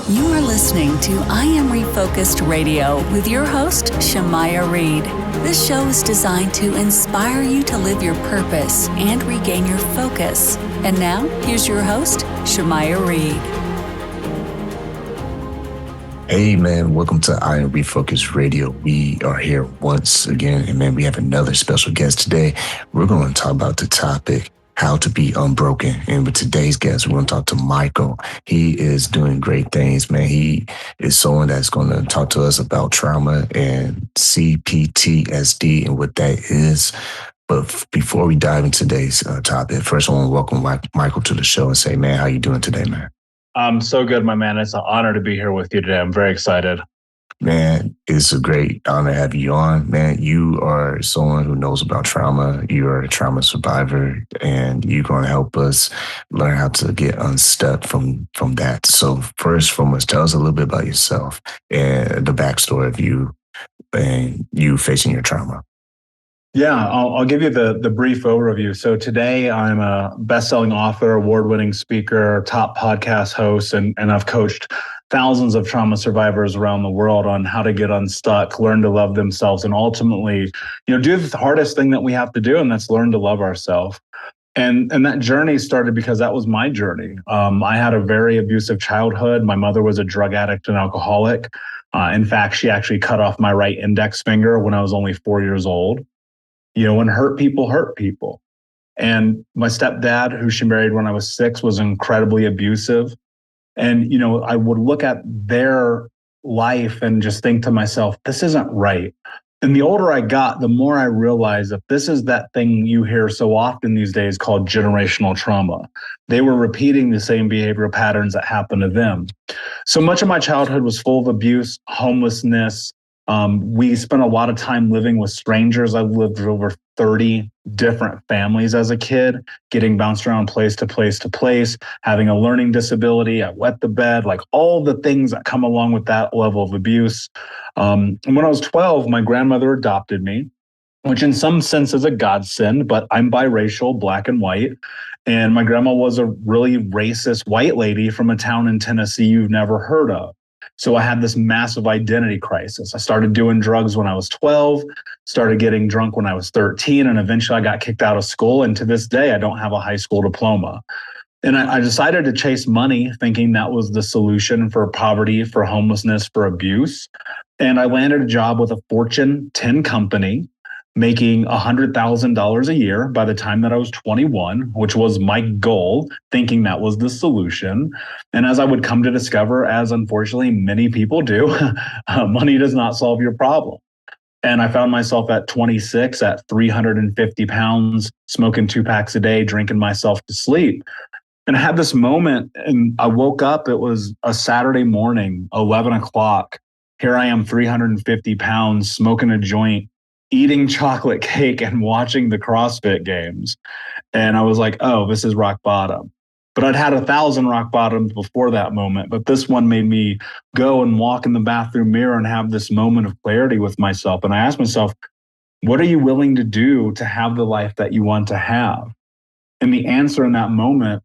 You are listening to I Am Refocused Radio with your host, Shamaya Reed. This show is designed to inspire you to live your purpose and regain your focus. And now, here's your host, Shamaya Reed. Hey man, welcome to I Am Refocused Radio. We are here once again, and man, we have another special guest today. We're going to talk about the topic, how to be unbroken. And with today's guest, we're going to talk to Michael. He is doing great things, man. He is someone that's going to talk to us about trauma and CPTSD and what that is. But before we dive into today's topic, first I want to welcome Michael to the show and say, man, how you doing today, man? I'm so good, my man. It's an honor to be here with you today. I'm very excited. Man, it's a great honor to have you on. Man, you are someone who knows about trauma. You are a trauma survivor, and you're going to help us learn how to get unstuck from that. So first, tell us a little bit about yourself and the backstory of you and you facing your trauma. Yeah, I'll give you the brief overview. So today I'm a best-selling author, award-winning speaker, top podcast host, and I've coached thousands of trauma survivors around the world on how to get unstuck, learn to love themselves, and ultimately, do the hardest thing that we have to do, and that's learn to love ourselves. And that journey started because that was my journey. I had a very abusive childhood. My mother was a drug addict and alcoholic. In fact, she actually cut off my right index finger when I was only 4 years old. When hurt people. And my stepdad, who she married when I was 6, was incredibly abusive. And, I would look at their life and just think to myself, this isn't right. And the older I got, the more I realized that this is that thing you hear so often these days called generational trauma. They were repeating the same behavioral patterns that happened to them. So much of my childhood was full of abuse, homelessness. We spent a lot of time living with strangers. I lived with over 30 different families as a kid, getting bounced around place to place to place, having a learning disability. I wet the bed, like all the things that come along with that level of abuse. And when I was 12, my grandmother adopted me, which in some sense is a godsend, but I'm biracial, black and white. And my grandma was a really racist white lady from a town in Tennessee you've never heard of. So I had this massive identity crisis. I started doing drugs when I was 12, started getting drunk when I was 13, and eventually I got kicked out of school. And to this day, I don't have a high school diploma. And I decided to chase money, thinking that was the solution for poverty, for homelessness, for abuse. And I landed a job with a Fortune 10 company, making $100,000 a year by the time that I was 21, which was my goal, thinking that was the solution. And as I would come to discover, as unfortunately many people do, money does not solve your problem. And I found myself at 26 at 350 pounds, smoking 2 packs a day, drinking myself to sleep. And I had this moment and I woke up, it was a Saturday morning, 11 o'clock. Here I am, 350 pounds, smoking a joint, eating chocolate cake and watching the CrossFit games. And I was like, oh, this is rock bottom. But I'd had 1,000 rock bottoms before that moment. But this one made me go and walk in the bathroom mirror and have this moment of clarity with myself. And I asked myself, what are you willing to do to have the life that you want to have? And the answer in that moment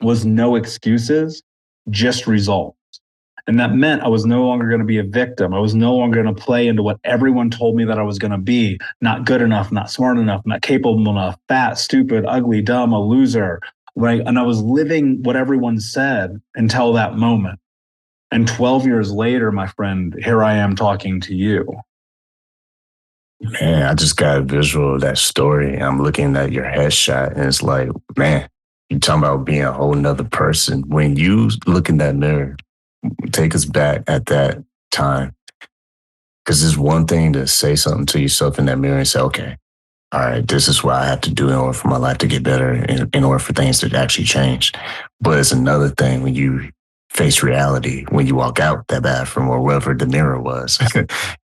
was no excuses, just results. And that meant I was no longer going to be a victim. I was no longer going to play into what everyone told me that I was going to be. Not good enough, not smart enough, not capable enough, fat, stupid, ugly, dumb, a loser, right? And I was living what everyone said until that moment. And 12 years later, my friend, here I am talking to you. Man, I just got a visual of that story. I'm looking at your headshot and it's like, man, you're talking about being a whole nother person. When you look in that mirror, take us back at that time. Because it's one thing to say something to yourself in that mirror and say, okay, all right, this is what I have to do in order for my life to get better, in order for things to actually change. But it's another thing when you face reality, when you walk out that bathroom or wherever the mirror was,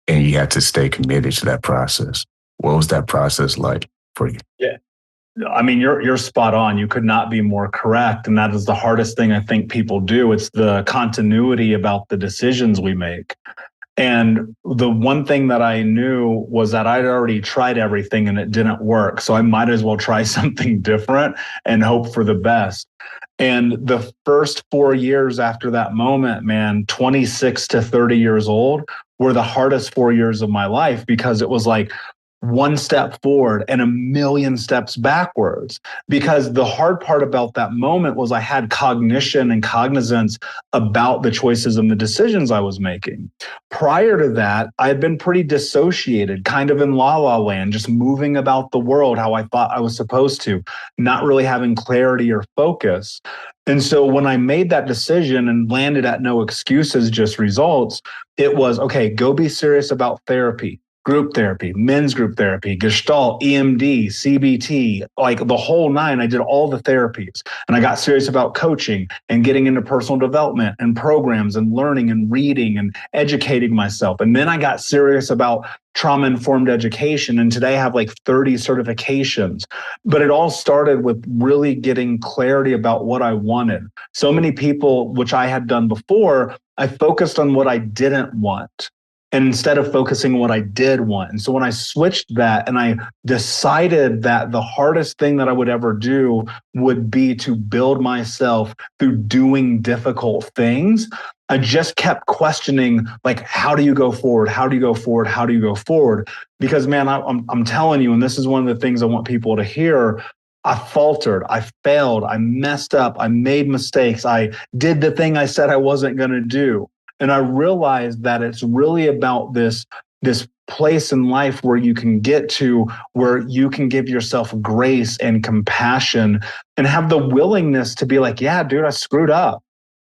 and you have to stay committed to that process. What was that process like for you? Yeah. I mean, you're spot on. You could not be more correct. And that is the hardest thing I think people do. It's the continuity about the decisions we make. And the one thing that I knew was that I'd already tried everything and it didn't work. So I might as well try something different and hope for the best. And the first 4 years after that moment, man, 26 to 30 years old, were the hardest 4 years of my life, because it was like one step forward and a million steps backwards. Because the hard part about that moment was I had cognition and cognizance about the choices and the decisions I was making. Prior to that, I had been pretty dissociated, kind of in la la land, just moving about the world how I thought I was supposed to, not really having clarity or focus. And so when I made that decision and landed at no excuses, just results, it was, okay, go be serious about therapy. Group therapy, men's group therapy, Gestalt, EMD, CBT, like the whole nine. I did all the therapies, and I got serious about coaching and getting into personal development and programs and learning and reading and educating myself. And then I got serious about trauma-informed education. And today I have like 30 certifications. But it all started with really getting clarity about what I wanted. So many people, which I had done before, I focused on what I didn't want, and instead of focusing on what I did want. And so when I switched that and I decided that the hardest thing that I would ever do would be to build myself through doing difficult things, I just kept questioning, like, how do you go forward? How do you go forward? How do you go forward? Because, man, I'm telling you, and this is one of the things I want people to hear, I faltered, I failed, I messed up, I made mistakes, I did the thing I said I wasn't going to do. And I realized that it's really about this place in life where you can get to, where you can give yourself grace and compassion and have the willingness to be like, yeah, dude, I screwed up.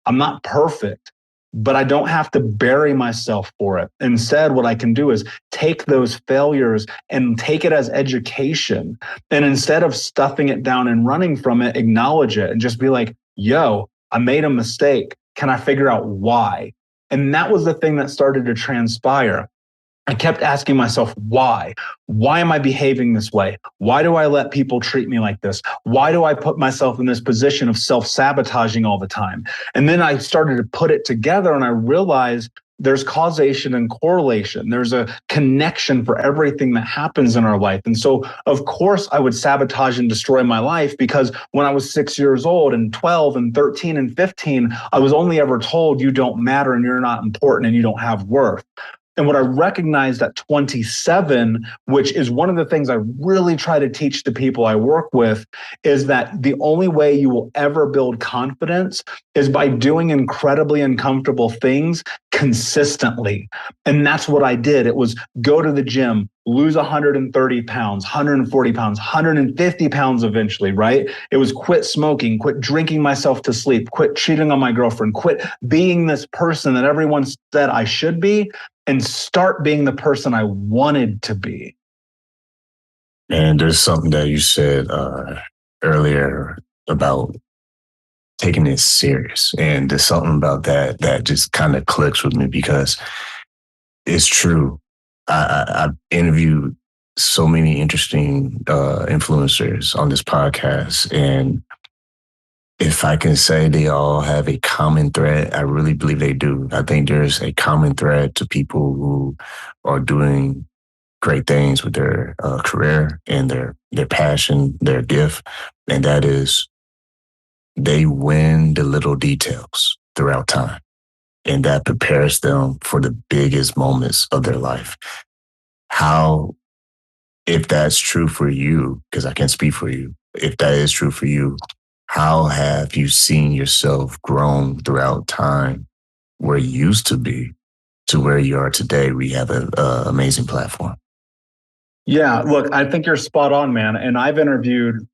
I'm not perfect, but I don't have to bury myself for it. Instead, what I can do is take those failures and take it as education. And instead of stuffing it down and running from it, acknowledge it and just be like, yo, I made a mistake. Can I figure out why? And that was the thing that started to transpire. I kept asking myself, why? Why am I behaving this way? Why do I let people treat me like this? Why do I put myself in this position of self-sabotaging all the time? And then I started to put it together and I realized there's causation and correlation. There's a connection for everything that happens in our life. And so, of course, I would sabotage and destroy my life, because when I was 6 years old and 12 and 13 and 15, I was only ever told you don't matter and you're not important and you don't have worth. And what I recognized at 27, which is one of the things I really try to teach the people I work with, is that the only way you will ever build confidence is by doing incredibly uncomfortable things consistently. And that's what I did. It was go to the gym, lose 130 pounds, 140 pounds, 150 pounds eventually, right? It was quit smoking, quit drinking myself to sleep, quit cheating on my girlfriend, quit being this person that everyone said I should be, and start being the person I wanted to be. And there's something that you said earlier about taking it serious. And there's something about that just kind of clicks with me, because it's true. I've interviewed so many interesting influencers on this podcast, and if I can say they all have a common thread, I really believe they do. I think there's a common thread to people who are doing great things with their career and their passion, their gift, and that is they win the little details throughout time, and that prepares them for the biggest moments of their life. How, if that's true for you, because I can't speak for you, if that is true for you, how have you seen yourself grown throughout time, where you used to be to where you are today, where you have an amazing platform? Yeah, look, I think you're spot on, man. And I've interviewed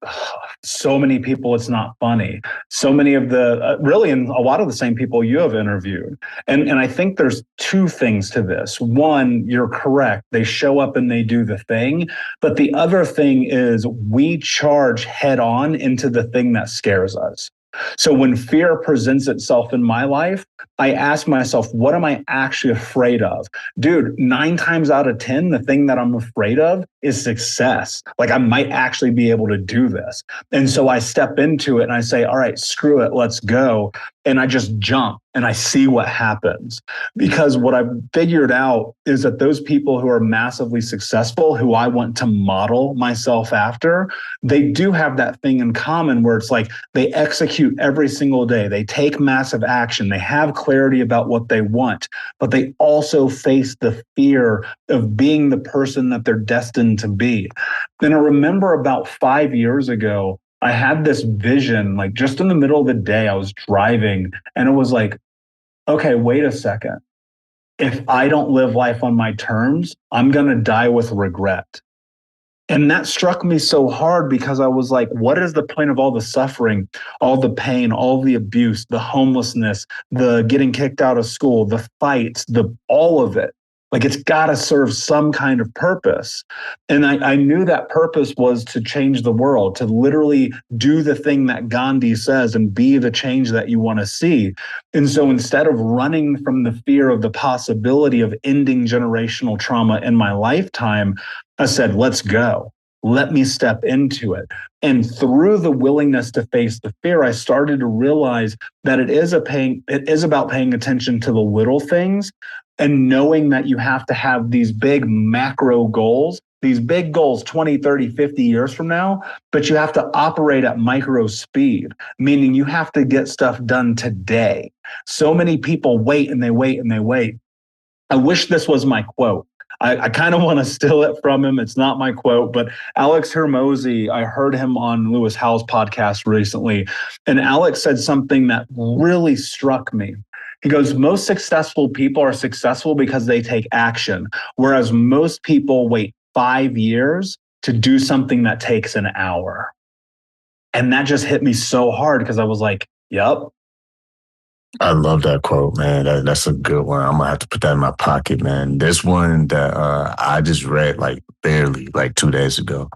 so many people, it's not funny. So many of the, really, and a lot of the same people you have interviewed. And I think there's two things to this. One, you're correct. They show up and they do the thing. But the other thing is we charge head on into the thing that scares us. So when fear presents itself in my life, I ask myself, what am I actually afraid of? Dude, 9 times out of 10, the thing that I'm afraid of is success. Like, I might actually be able to do this. And so I step into it and I say, all right, screw it, let's go. and I just jump and I see what happens. Because what I've figured out is that those people who are massively successful, who I want to model myself after, they do have that thing in common where it's like they execute every single day. They take massive action. They have clarity about what they want, but they also face the fear of being the person that they're destined to be. And I remember about 5 years ago, I had this vision, like just in the middle of the day, I was driving and it was like, okay, wait a second. If I don't live life on my terms, I'm going to die with regret. And that struck me so hard because I was like, what is the point of all the suffering, all the pain, all the abuse, the homelessness, the getting kicked out of school, the fights, all of it? Like, it's got to serve some kind of purpose. And I knew that purpose was to change the world, to literally do the thing that Gandhi says and be the change that you want to see. And so instead of running from the fear of the possibility of ending generational trauma in my lifetime, I said, let's go. Let me step into it. And through the willingness to face the fear, I started to realize that it is about paying attention to the little things and knowing that you have to have these big macro goals, these big goals 20, 30, 50 years from now, but you have to operate at micro speed, meaning you have to get stuff done today. So many people wait and they wait and they wait. I wish this was my quote. I kind of want to steal it from him. It's not my quote, but Alex Hermosi, I heard him on Lewis Howes' podcast recently, and Alex said something that really struck me. He goes, most successful people are successful because they take action, whereas most people wait 5 years to do something that takes an hour. And that just hit me so hard because I was like, yep. I love that quote, man. That's a good one. I'm gonna have to put that in my pocket, man. There's one that I just read like barely, like 2 days ago.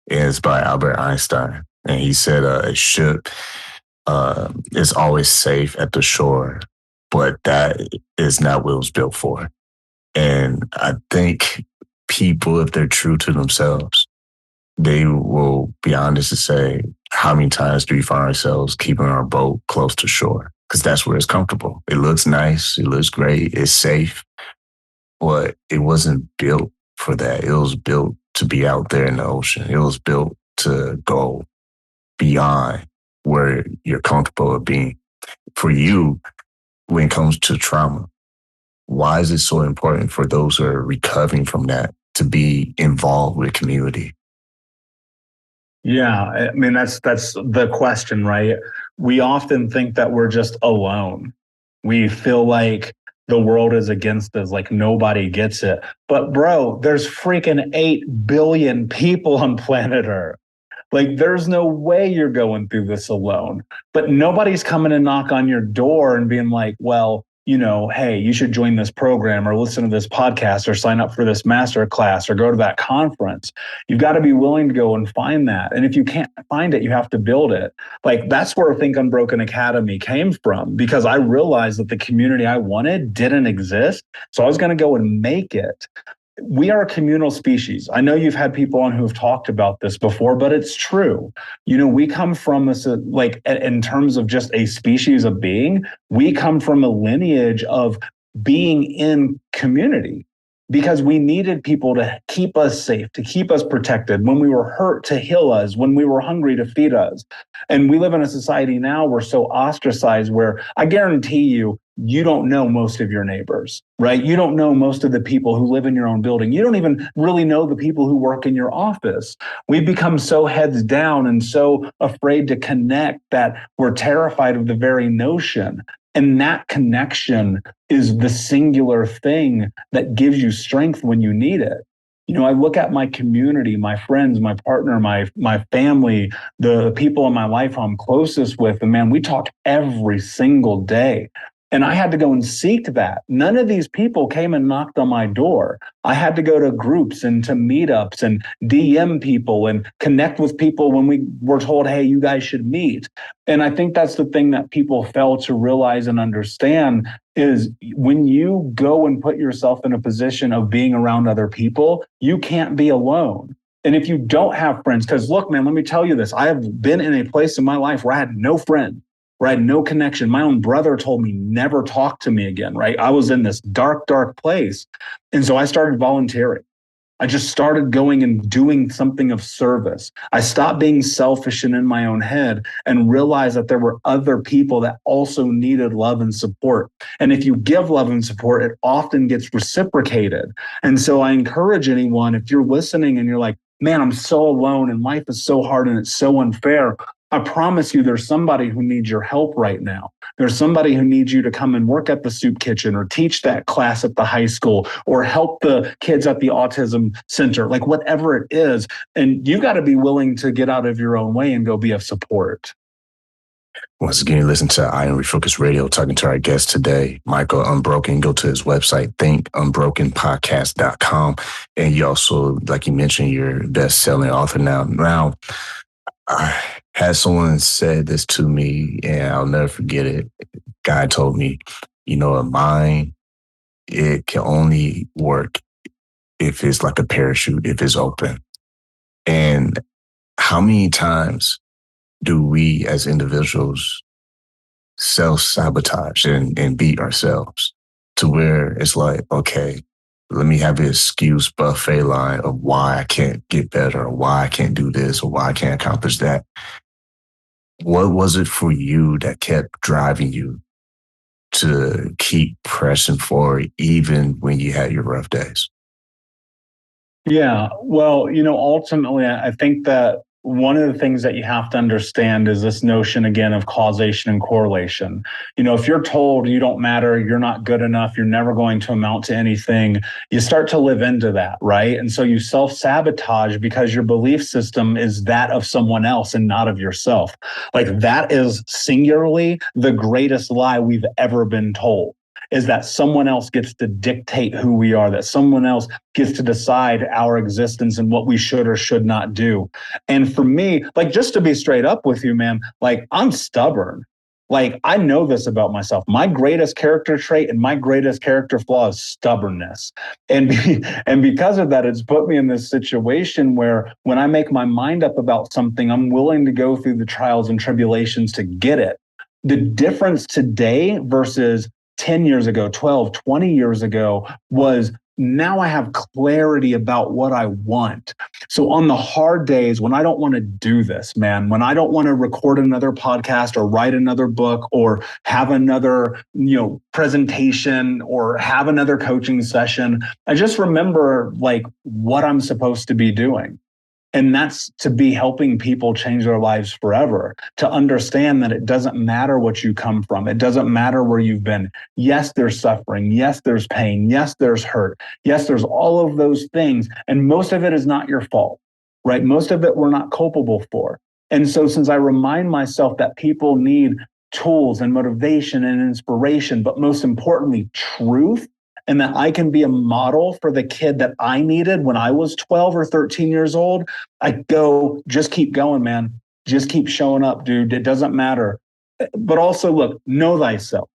And it's by Albert Einstein, and he said it's always safe at the shore, but that is not what it was built for. And I think people, if they're true to themselves, they will be honest to say, how many times do we find ourselves keeping our boat close to shore? Because that's where it's comfortable. It looks nice. It looks great. It's safe. But it wasn't built for that. It was built to be out there in the ocean. It was built to go beyond where you're comfortable with being. For you, when it comes to trauma, why is it so important for those who are recovering from that to be involved with community? Yeah, I mean, that's the question, right? We often think that we're just alone. We feel like the world is against us, like nobody gets it. But bro, there's freaking 8 billion people on planet Earth. Like, there's no way you're going through this alone. But nobody's coming to knock on your door and being like, well, you know, hey, you should join this program or listen to this podcast or sign up for this master class or go to that conference. You've got to be willing to go and find that. And if you can't find it, you have to build it. Like, that's where I think Unbroken Academy came from, because I realized that the community I wanted didn't exist. So I was going to go and make it. We are a communal species. I know you've had people on who have talked about this before, but it's true. You know, we come from this, like, in terms of just a species of being, we come from a lineage of being in community because we needed people to keep us safe, to keep us protected, when we were hurt to heal us, when we were hungry to feed us. And we live in a society now we're so ostracized where I guarantee you don't know most of your neighbors, right? You don't know most of the people who live in your own building. You don't even really know the people who work in your office. We've become so heads down and so afraid to connect that we're terrified of the very notion. And that connection is the singular thing that gives you strength when you need it. You know, I look at my community, my friends, my partner, my family, the people in my life I'm closest with, and man, we talk every single day. And I had to go and seek that. None of these people came and knocked on my door. I had to go to groups and to meetups and DM people and connect with people when we were told, hey, you guys should meet. And I think that's the thing that people fail to realize and understand is when you go and put yourself in a position of being around other people, you can't be alone. And if you don't have friends, because look, man, let me tell you this. I have been in a place in my life where I had no friends, where I had no connection. My own brother told me never talk to me again, right? I was in this dark, dark place. And so I started volunteering. I just started going and doing something of service. I stopped being selfish and in my own head and realized that there were other people that also needed love and support. And if you give love and support, it often gets reciprocated. And so I encourage anyone, if you're listening and you're like, man, I'm so alone and life is so hard and it's so unfair, I promise you there's somebody who needs your help right now. There's somebody who needs you to come and work at the soup kitchen or teach that class at the high school or help the kids at the autism center, like whatever it is. And you got to be willing to get out of your own way and go be of support. Once again, you listen to I Am Refocused Radio, talking to our guest today, Michael Unbroken. Go to his website, thinkunbrokenpodcast.com. And you also, like you mentioned, you're a best-selling author now. Now, I had someone said this to me, and I'll never forget it. Guy told me, a mind, it can only work if it's like a parachute, if it's open. And how many times do we as individuals self-sabotage and beat ourselves to where it's like, okay, let me have an excuse buffet line of why I can't get better or why I can't do this or why I can't accomplish that. What was it for you that kept driving you to keep pressing forward even when you had your rough days? Yeah, well, ultimately, I think that one of the things that you have to understand is this notion again of causation and correlation. If you're told you don't matter, you're not good enough, you're never going to amount to anything, you start to live into that, right? And so you self-sabotage because your belief system is that of someone else and not of yourself. Like that is singularly the greatest lie we've ever been told. Is that someone else gets to dictate who we are, that someone else gets to decide our existence and what we should or should not do. And for me, like, just to be straight up with you, man, like, I'm stubborn. Like, I know this about myself. My greatest character trait and my greatest character flaw is stubbornness. And because of that, it's put me in this situation where when I make my mind up about something, I'm willing to go through the trials and tribulations to get it. The difference today versus 10 years ago, 12, 20 years ago was now I have clarity about what I want. So on the hard days when I don't want to do this, man, when I don't want to record another podcast or write another book or have another, presentation or have another coaching session, I just remember like what I'm supposed to be doing. And that's to be helping people change their lives forever, to understand that it doesn't matter what you come from. It doesn't matter where you've been. Yes, there's suffering. Yes, there's pain. Yes, there's hurt. Yes, there's all of those things. And most of it is not your fault, right? Most of it we're not culpable for. And so since I remind myself that people need tools and motivation and inspiration, but most importantly, truth, and that I can be a model for the kid that I needed when I was 12 or 13 years old, I go, just keep going, man. Just keep showing up, dude. It doesn't matter. But also, look, know thyself.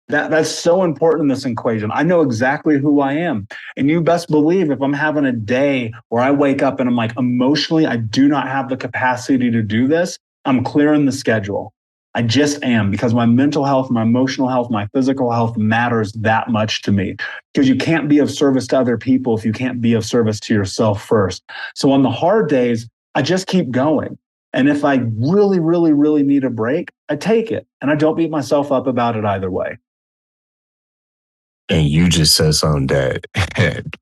That's so important in this equation. I know exactly who I am. And you best believe if I'm having a day where I wake up and I'm like, emotionally, I do not have the capacity to do this, I'm clearing the schedule. I just am, because my mental health, my emotional health, my physical health matters that much to me, because you can't be of service to other people if you can't be of service to yourself first. So on the hard days, I just keep going. And if I really, really, really need a break, I take it. And I don't beat myself up about it either way. And you just said something that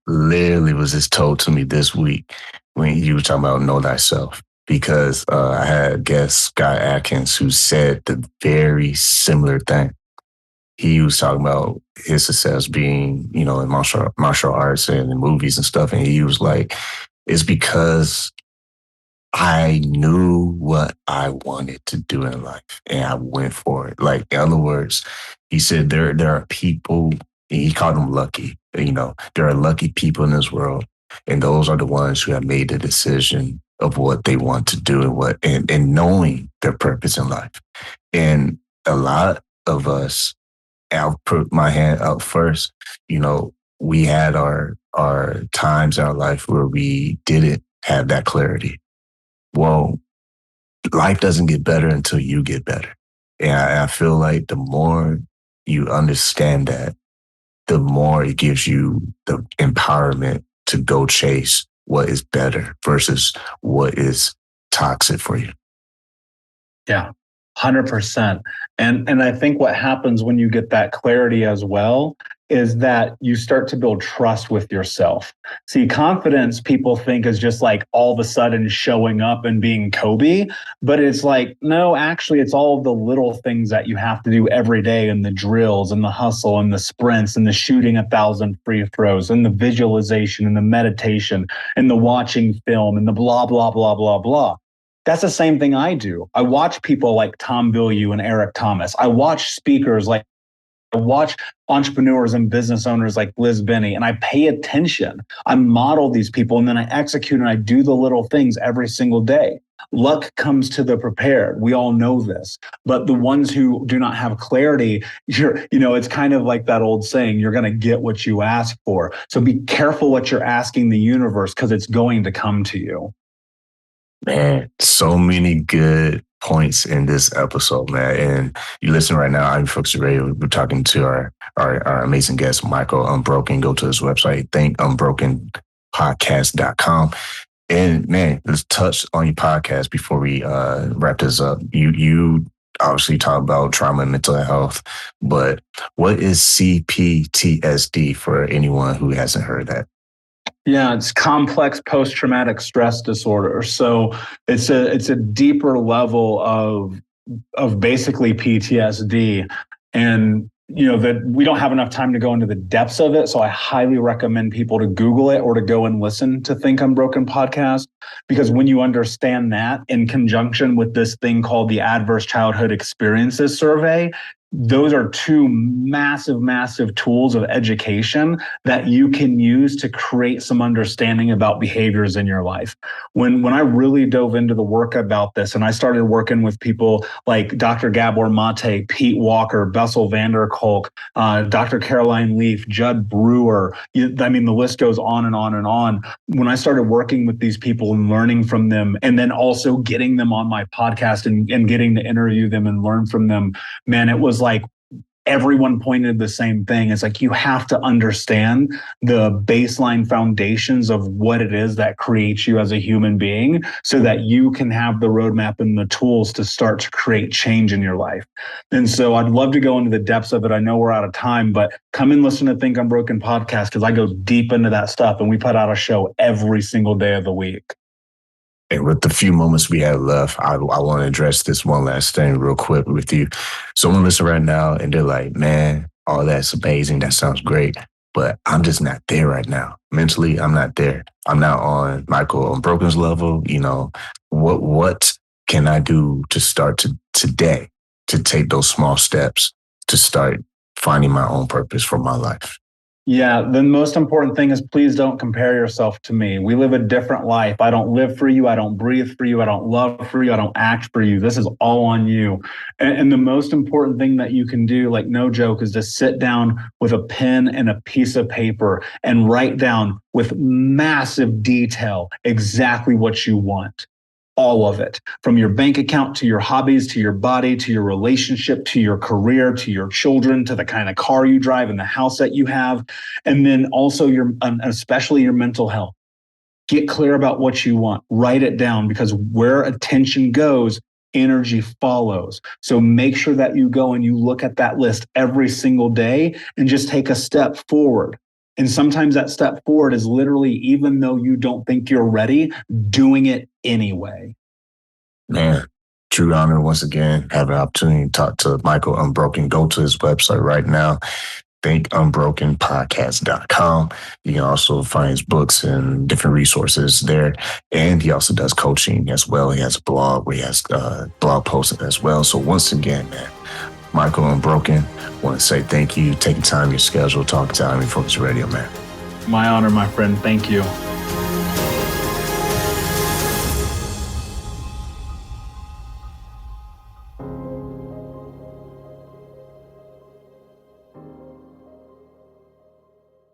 literally was just told to me this week when you were talking about know thyself. Because I had a guest, Scott Atkins, who said the very similar thing. He was talking about his success being, in martial arts and in movies and stuff. And he was like, it's because I knew what I wanted to do in life and I went for it. Like, in other words, he said there are people, he called them lucky. There are lucky people in this world. And those are the ones who have made the decision of what they want to do and knowing their purpose in life. And a lot of us, I'll put my hand up first, we had our times in our life where we didn't have that clarity. Well, life doesn't get better until you get better. And I feel like the more you understand that, the more it gives you the empowerment to go chase what is better versus what is toxic for you. Yeah, 100%. And I think what happens when you get that clarity as well is that you start to build trust with yourself. See, confidence people think is just like all of a sudden showing up and being Kobe, but it's like, no, actually it's all of the little things that you have to do every day, and the drills and the hustle and the sprints and the shooting 1,000 free throws and the visualization and the meditation and the watching film and the blah, blah, blah, blah, blah. That's the same thing I do. I watch people like Tom Bilyeu and Eric Thomas. I watch speakers like, I watch entrepreneurs and business owners like Liz Benny, and I pay attention. I model these people, and then I execute and I do the little things every single day. Luck comes to the prepared. We all know this. But the ones who do not have clarity, it's kind of like that old saying, you're going to get what you ask for. So be careful what you're asking the universe, because it's going to come to you. Man, so many good points in this episode, man. And you listen right now, I'm Focus Radio. We're talking to our amazing guest, Michael Unbroken. Go to his website, thinkunbrokenpodcast.com. And man, let's touch on your podcast before we wrap this up. You obviously talk about trauma and mental health, but what is CPTSD for anyone who hasn't heard that? Yeah, it's complex post-traumatic stress disorder. So it's a deeper level of basically PTSD, and that we don't have enough time to go into the depths of it. So I highly recommend people to Google it or to go and listen to Think Unbroken podcast, because when you understand that in conjunction with this thing called the Adverse Childhood Experiences Survey, those are two massive, massive tools of education that you can use to create some understanding about behaviors in your life. When I really dove into the work about this, and I started working with people like Dr. Gabor Mate, Pete Walker, Bessel van der Kolk, Dr. Caroline Leaf, Judd Brewer, the list goes on and on and on. When I started working with these people and learning from them, and then also getting them on my podcast and getting to interview them and learn from them, man, it was like everyone pointed the same thing. It's like, you have to understand the baseline foundations of what it is that creates you as a human being, so that you can have the roadmap and the tools to start to create change in your life. And so I'd love to go into the depths of it. I know we're out of time, but come and listen to Think Unbroken podcast, because I go deep into that stuff, and we put out a show every single day of the week. And with the few moments we have left, I want to address this one last thing real quick with you. Someone listen right now and they're like, man, all that's amazing. That sounds great. But I'm just not there right now. Mentally, I'm not there. I'm not on Michael Unbroken's level. What can I do to start today to take those small steps to start finding my own purpose for my life? Yeah, the most important thing is, please don't compare yourself to me. We live a different life. I don't live for you. I don't breathe for you. I don't love for you. I don't act for you. This is all on you. And the most important thing that you can do, like no joke, is to sit down with a pen and a piece of paper and write down with massive detail exactly what you want. All of it, from your bank account to your hobbies, to your body, to your relationship, to your career, to your children, to the kind of car you drive and the house that you have. And then also especially your mental health. Get clear about what you want. Write it down, because where attention goes, energy follows. So make sure that you go and you look at that list every single day and just take a step forward. And sometimes that step forward is literally, even though you don't think you're ready, doing it anyway. Man, true honor once again, have an opportunity to talk to Michael Unbroken. Go to his website right now, thinkunbrokenpodcast.com. You can also find his books and different resources there. And he also does coaching as well. He has a blog where he has blog posts as well. So once again, man, Michael Unbroken, want to say thank you, taking time in your schedule, talking to Focus Radio, man. My honor, my friend. Thank you.